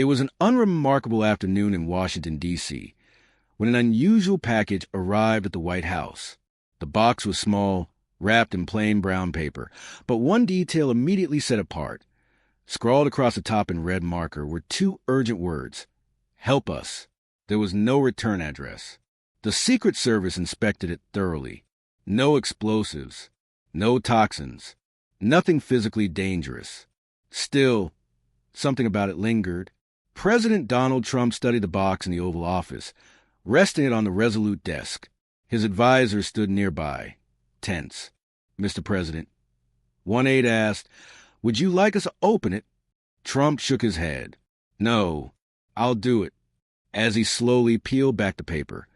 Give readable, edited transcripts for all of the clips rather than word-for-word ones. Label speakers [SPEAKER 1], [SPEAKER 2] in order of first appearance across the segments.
[SPEAKER 1] It was an unremarkable afternoon in Washington, D.C., when an unusual package arrived at the White House. The box was small, wrapped in plain brown paper, but one detail immediately set apart. Scrawled across the top in red marker were two urgent words: "Help us." There was no return address. The Secret Service inspected it thoroughly. No explosives, no toxins, nothing physically dangerous. Still, something about it lingered. President Donald Trump studied the box in the Oval Office, resting it on the resolute desk. His advisor stood nearby, tense. "Mr. President," one aide asked, "would you like us to open it?" Trump shook his head. "No, I'll do it." As he slowly peeled back the paper,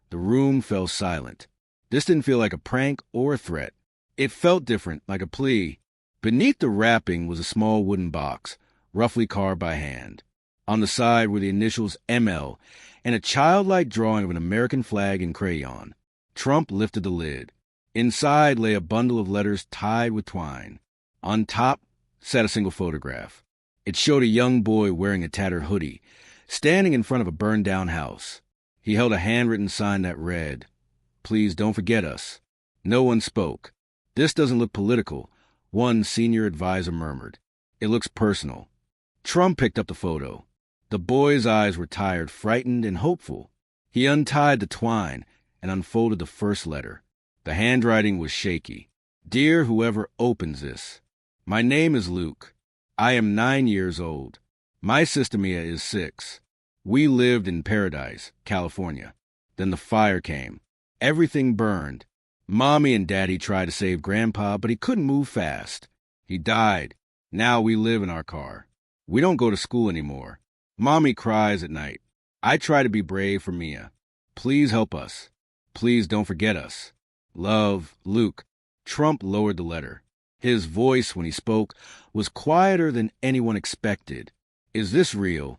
[SPEAKER 1] the room fell silent. This didn't feel like a prank or a threat. It felt different, like a plea. Beneath the wrapping was a small wooden box, roughly carved by hand. On the side were the initials ML and a childlike drawing of an American flag in crayon. Trump lifted the lid. Inside lay a bundle of letters tied with twine. On top sat a single photograph. It showed a young boy wearing a tattered hoodie, standing in front of a burned-down house. He held a handwritten sign that read, "Please don't forget us." No one spoke. "This doesn't look political," one senior advisor murmured. "It looks personal." Trump picked up the photo. The boy's eyes were tired, frightened, and hopeful. He untied the twine and unfolded the first letter. The handwriting was shaky. "Dear whoever opens this, my name is Luke. I am 9 years old. My sister Mia is 6. We lived in Paradise, California. Then the fire came. Everything burned. Mommy and Daddy tried to save Grandpa, but he couldn't move fast. He died. Now we live in our car. We don't go to school anymore. Mommy cries at night. I try to be brave for Mia. Please help us. Please don't forget us. Love, Luke." Trump lowered the letter. His voice, when he spoke, was quieter than anyone expected. "Is this real?"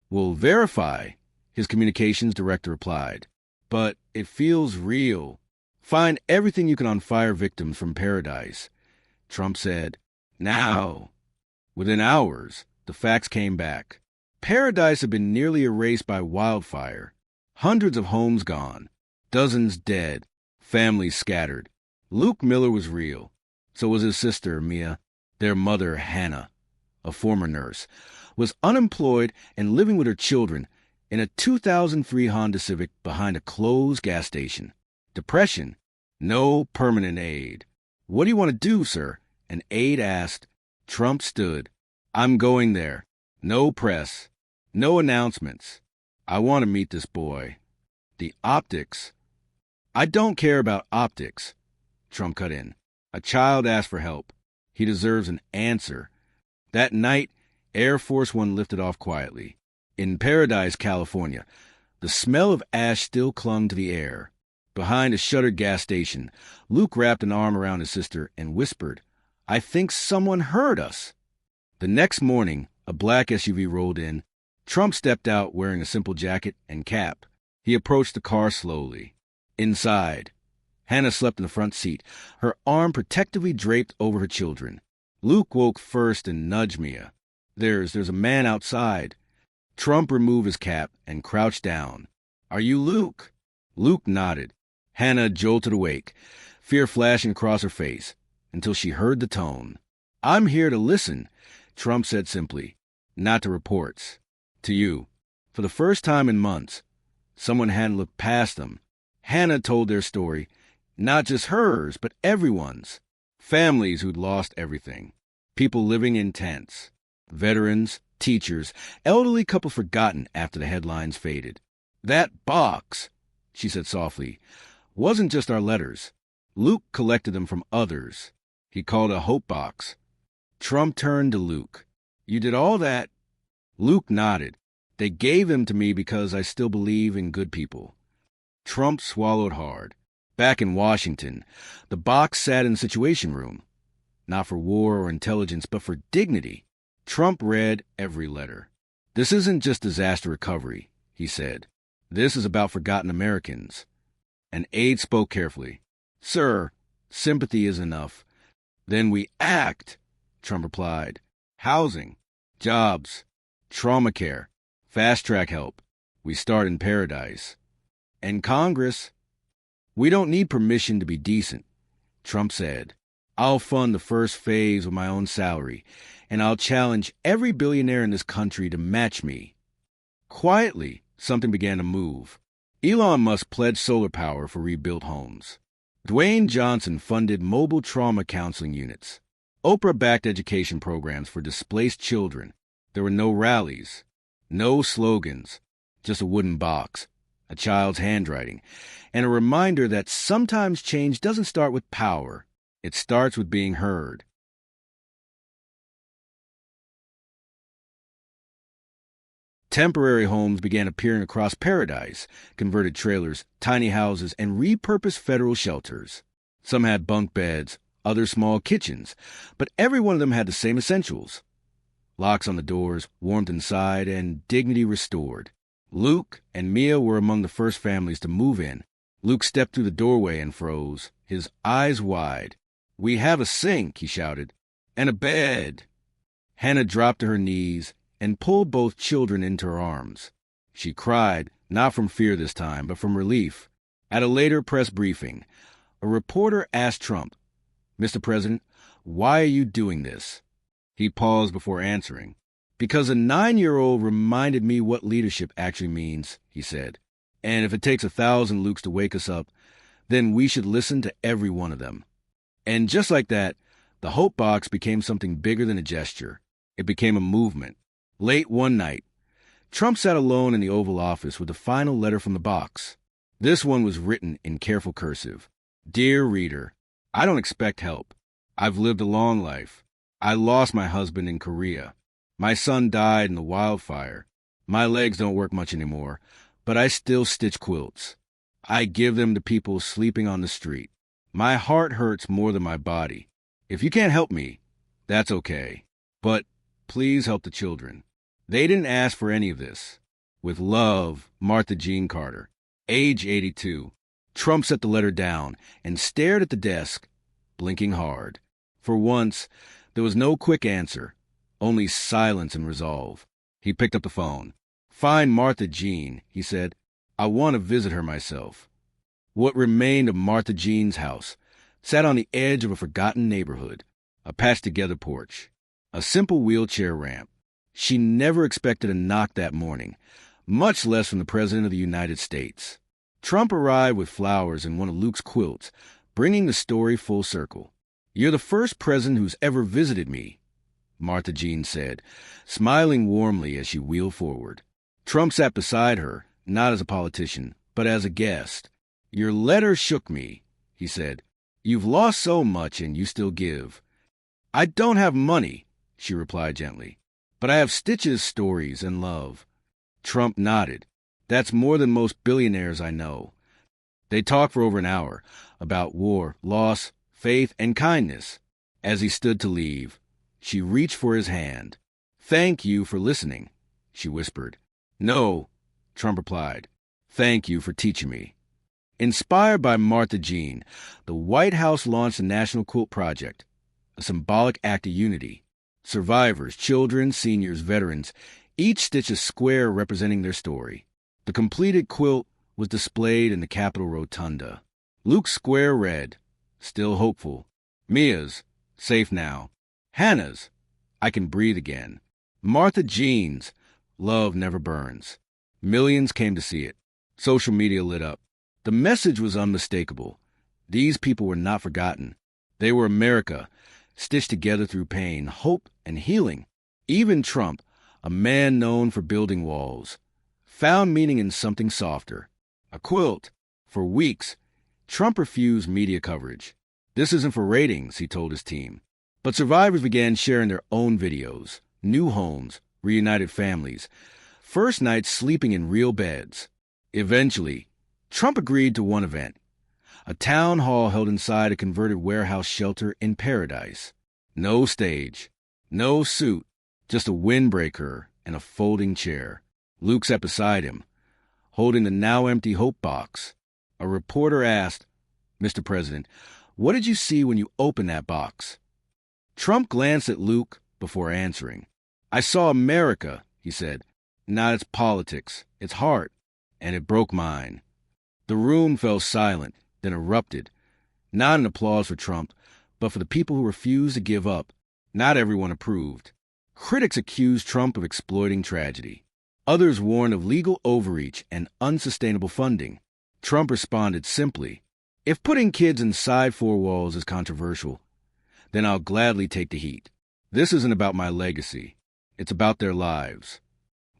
[SPEAKER 1] "We'll verify," his communications director replied. "But it feels real. Find everything you can on fire victims from Paradise." Trump said, "Now." Within hours, the facts came back. Paradise had been nearly erased by wildfire. Hundreds of homes gone, dozens dead, families scattered. Luke Miller was real. So was his sister, Mia. Their mother, Hannah, a former nurse, was unemployed and living with her children in a 2003 Honda Civic behind a closed gas station. Depression. No permanent aid. "What do you want to do, sir?" an aide asked. Trump stood. "I'm going there. No press. No announcements. I want to meet this boy. The optics." "I don't care about optics," Trump cut in. "A child asked for help. He deserves an answer." That night, Air Force One lifted off quietly. In Paradise, California, the smell of ash still clung to the air. Behind a shuttered gas station, Luke wrapped an arm around his sister and whispered, "I think someone heard us." The next morning, a black SUV rolled in. Trump stepped out wearing a simple jacket and cap. He approached the car slowly. Inside, Hannah slept in the front seat, her arm protectively draped over her children. Luke woke first and nudged Mia. There's a man outside." Trump removed his cap and crouched down. "Are you Luke?" Luke nodded. Hannah jolted awake, fear flashing across her face, until she heard the tone. "I'm here to listen," Trump said simply. "Not to reports. To you." For the first time in months, someone hadn't looked past them. Hannah told their story, not just hers, but everyone's. Families who'd lost everything. People living in tents. Veterans, teachers, elderly couples forgotten after the headlines faded. "That box," she said softly, "wasn't just our letters. Luke collected them from others. He called it a hope box." Trump turned to Luke. "You did all that?" Luke nodded. "They gave them to me because I still believe in good people." Trump swallowed hard. Back in Washington, the box sat in the Situation Room. Not for war or intelligence, but for dignity. Trump read every letter. "This isn't just disaster recovery," he said. "This is about forgotten Americans." An aide spoke carefully. "Sir, sympathy is enough." "Then we act," Trump replied. "Housing, jobs, trauma care, fast-track help. We start in paradise. And Congress, we don't need permission to be decent, Trump said. I'll fund the first phase with my own salary, and I'll challenge every billionaire in this country to match me. Quietly, something began to move. Elon Musk pledged solar power for rebuilt homes. Dwayne Johnson funded mobile trauma counseling units. Oprah backed education programs for displaced children. There were no rallies, no slogans, just a wooden box, a child's handwriting, and a reminder that sometimes change doesn't start with power. It starts with being heard. Temporary homes began appearing across paradise, converted trailers, tiny houses, and repurposed federal shelters. Some had bunk beds, others small kitchens, but every one of them had the same essentials. Locks on the doors, warmth inside, and dignity restored. Luke and Mia were among the first families to move in. Luke stepped through the doorway and froze, his eyes wide. "We have a sink," he shouted, "and a bed." Hannah dropped to her knees and pulled both children into her arms. She cried, not from fear this time, but from relief. At a later press briefing, a reporter asked Trump, "Mr. President, why are you doing this?" He paused before answering. "Because a 9-year-old reminded me what leadership actually means," he said. "And if it takes 1,000 Lukes to wake us up, then we should listen to every one of them." And just like that, the Hope Box became something bigger than a gesture. It became a movement. Late one night, Trump sat alone in the Oval Office with the final letter from the box. This one was written in careful cursive. "Dear reader, I don't expect help. I've lived a long life. I lost my husband in Korea. My son died in the wildfire. My legs don't work much anymore, but I still stitch quilts. I give them to people sleeping on the street. My heart hurts more than my body. If you can't help me, that's okay. But please help the children." They didn't ask for any of this. With love, Martha Jean Carter, age 82. Trump set the letter down and stared at the desk, blinking hard. For once, there was no quick answer, only silence and resolve. He picked up the phone. "Find Martha Jean," he said. "I want to visit her myself." What remained of Martha Jean's house sat on the edge of a forgotten neighborhood, a patched-together porch, a simple wheelchair ramp. She never expected a knock that morning, much less from the President of the United States. Trump arrived with flowers and one of Luke's quilts, bringing the story full circle. "You're the first president who's ever visited me," Martha Jean said, smiling warmly as she wheeled forward. Trump sat beside her, not as a politician, but as a guest. "Your letter shook me," he said. "You've lost so much and you still give." "I don't have money," she replied gently, "but I have stitches, stories, and love." Trump nodded. "That's more than most billionaires I know." They talked for over an hour about war, loss, faith, and kindness. As he stood to leave, she reached for his hand. "Thank you for listening," she whispered. "No," Trump replied. "Thank you for teaching me." Inspired by Martha Jean, the White House launched the National Quilt Project, a symbolic act of unity. Survivors, children, seniors, veterans, each stitched a square representing their story. The completed quilt was displayed in the Capitol Rotunda. Luke's square read, "Still hopeful." Mia's, "Safe now." Hannah's, "I can breathe again." Martha Jean's, "Love never burns." Millions came to see it. Social media lit up. The message was unmistakable. These people were not forgotten. They were America, stitched together through pain, hope, and healing. Even Trump, a man known for building walls, found meaning in something softer. A quilt. For weeks, Trump refused media coverage. "This isn't for ratings," he told his team. But survivors began sharing their own videos, new homes, reunited families, first nights sleeping in real beds. Eventually, Trump agreed to one event. A town hall held inside a converted warehouse shelter in paradise. No stage, no suit, just a windbreaker and a folding chair. Luke sat beside him, holding the now empty Hope Box. A reporter asked, "Mr. President, what did you see when you opened that box?" Trump glanced at Luke before answering. "I saw America," he said. Not its politics, its heart. And it broke mine. The room fell silent, then erupted. Not an applause for Trump, but for the people who refused to give up. Not everyone approved. Critics accused Trump of exploiting tragedy. Others warned of legal overreach and unsustainable funding. Trump responded simply, "If putting kids inside four walls is controversial, then I'll gladly take the heat. This isn't about my legacy. It's about their lives."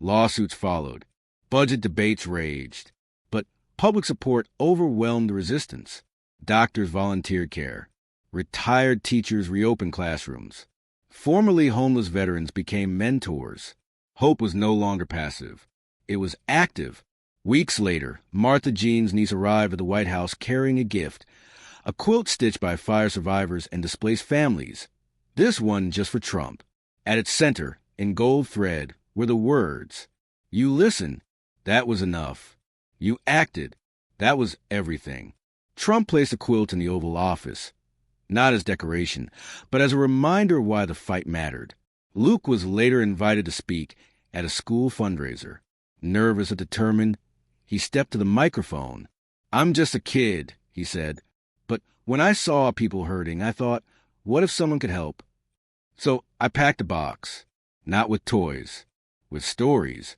[SPEAKER 1] Lawsuits followed. Budget debates raged. But public support overwhelmed the resistance. Doctors volunteered care. Retired teachers reopened classrooms. Formerly homeless veterans became mentors. Hope was no longer passive. It was active. Weeks later, Martha Jean's niece arrived at the White House carrying a gift, a quilt stitched by fire survivors and displaced families. This one just for Trump. At its center, in gold thread, were the words, "You listened. That was enough. You acted. That was everything." Trump placed the quilt in the Oval Office, not as decoration, but as a reminder of why the fight mattered. Luke was later invited to speak at a school fundraiser. Nervous and determined, he stepped to the microphone. "I'm just a kid," he said. "But when I saw people hurting, I thought, what if someone could help? So I packed a box, not with toys, with stories."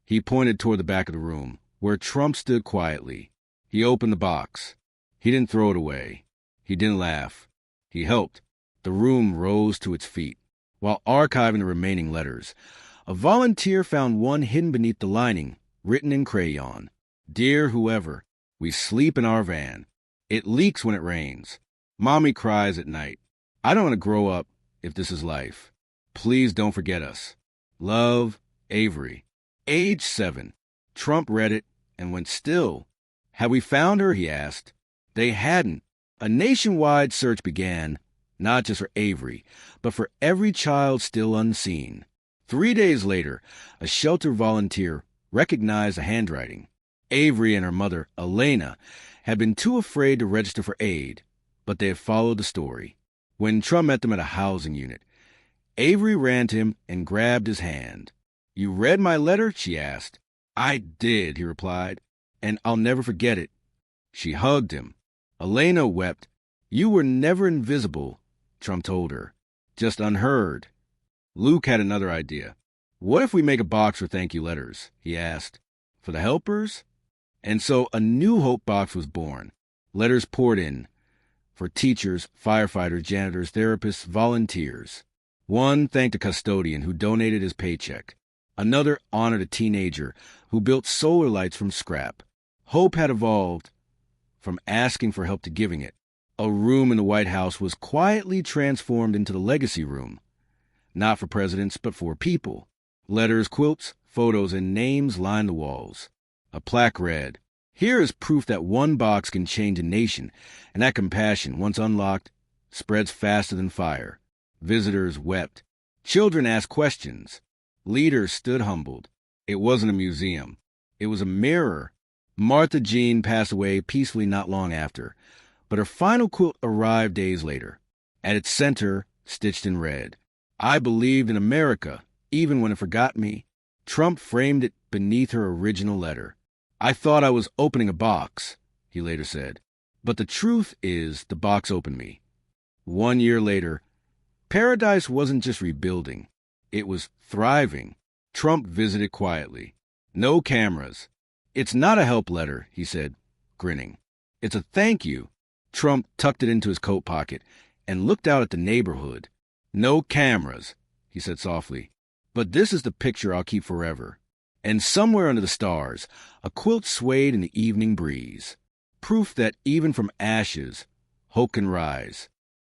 [SPEAKER 1] He pointed toward the back of the room, where Trump stood quietly. He opened the box. He didn't throw it away. He didn't laugh. He helped. The room rose to its feet. While archiving the remaining letters, a volunteer found one hidden beneath the lining, written in crayon. "Dear whoever, we sleep in our van. It leaks when it rains. Mommy cries at night. I don't want to grow up if this is life. Please don't forget us. Love, Avery." Age 7. Trump read it and went still. "Have we found her?" he asked. They hadn't. A nationwide search began, not just for Avery, but for every child still unseen. 3 days later, a shelter volunteer recognized the handwriting. Avery and her mother, Elena, had been too afraid to register for aid, but they had followed the story. When Trump met them at a housing unit, Avery ran to him and grabbed his hand. "You read my letter?" she asked. "I did," he replied, "and I'll never forget it." She hugged him. Elena wept. "You were never invisible," Trump told her, "just unheard." Luke had another idea. "What if we make a box for thank you letters?" he asked. "For the helpers?" And so a new hope box was born. Letters poured in for teachers, firefighters, janitors, therapists, volunteers. One thanked a custodian who donated his paycheck. Another honored a teenager who built solar lights from scrap. Hope had evolved from asking for help to giving it. A room in the White House was quietly transformed into the legacy room. Not for presidents, but for people. Letters, quilts, photos, and names lined the walls. A plaque read, "Here is proof that one box can change a nation, and that compassion, once unlocked, spreads faster than fire." Visitors wept. Children asked questions. Leaders stood humbled. It wasn't a museum. It was a mirror. Martha Jean passed away peacefully not long after, but her final quilt arrived days later. At its center, stitched in red, "I believed in America, even when it forgot me." Trump framed it beneath her original letter. "I thought I was opening a box," he later said. But the truth is, the box opened me. 1 year later, Paradise wasn't just rebuilding. It was thriving. Trump visited quietly. No cameras. "It's not a help letter," he said, grinning. "It's a thank you." Trump tucked it into his coat pocket and looked out at the neighborhood. "No cameras," he said softly. "But this is the picture I'll keep forever." And somewhere under the stars, a quilt swayed in the evening breeze. Proof that even from ashes, hope can rise.